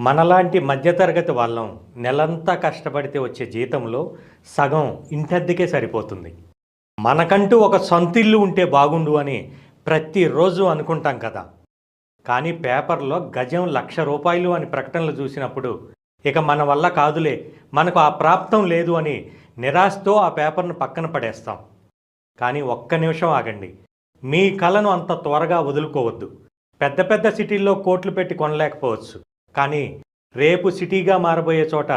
మనలాంటి మధ్యతరగతి వాళ్ళం నెలంతా కష్టపడితే వచ్చే జీతంలో సగం ఇంటద్దెకే సరిపోతుంది. మనకంటూ ఒక సొంతిల్లు ఉంటే బాగుండు అని ప్రతిరోజు అనుకుంటాం కదా! కానీ పేపర్‌లో గజం రూ. 1,00,000 అని ప్రకటనలు చూసినప్పుడు ఇక మన వల్ల కాదులే, మనకు ఆ ప్రాప్తం లేదు అని నిరాశతో ఆ పేపర్‌ను పక్కన పడేస్తాం. కానీ ఒక్క నిమిషం ఆగండి. మీ కలను అంత త్వరగా వదులుకోవద్దు. పెద్ద పెద్ద సిటీల్లో కోట్లు పెట్టి కొనలేకపోవచ్చు. కానీ రేపు సిటీగా మారబోయే చోట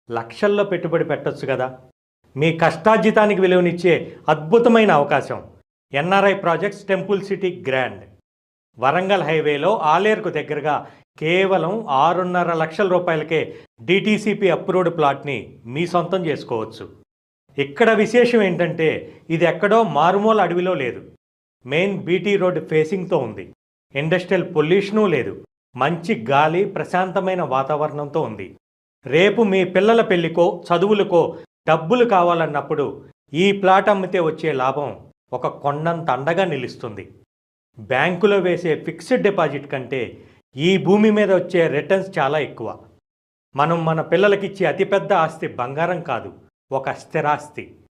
లక్షల్లో పెట్టుబడి పెట్టొచ్చు కదా! మీ కష్టార్జితానికి విలువనిచ్చే అద్భుతమైన అవకాశం. NRI projects temple city grand. Warangal హైవేలో ఆలేరుకు దగ్గరగా కేవలం 6.5 లక్షల రూపాయలకే డిటిసిపి అప్రూవ్డ్ ప్లాట్ని మీ సొంతం చేసుకోవచ్చు. ఇక్కడ విశేషం ఏంటంటే ఇది ఎక్కడో మారుమూల అడవిలో లేదు. మెయిన్ బీటీ రోడ్ ఫేసింగ్తో ఉంది. ఇండస్ట్రియల్ పొల్యూషను లేదు. మంచి గాలి, ప్రశాంతమైన వాతావరణంతో ఉంది. రేపు మీ పిల్లల పెళ్లికో చదువులకో డబ్బులు కావాలన్నప్పుడు ఈ ప్లాట్ అమ్మితే వచ్చే లాభం ఒక కొండంత అండగా నిలుస్తుంది. బ్యాంకులో వేసే ఫిక్స్డ్ డిపాజిట్ కంటే ఈ భూమి మీద వచ్చే రిటర్న్స్ చాలా ఎక్కువ. మనం మన పిల్లలకిచ్చే అతిపెద్ద ఆస్తి బంగారం కాదు, ఒక స్థిరాస్తి.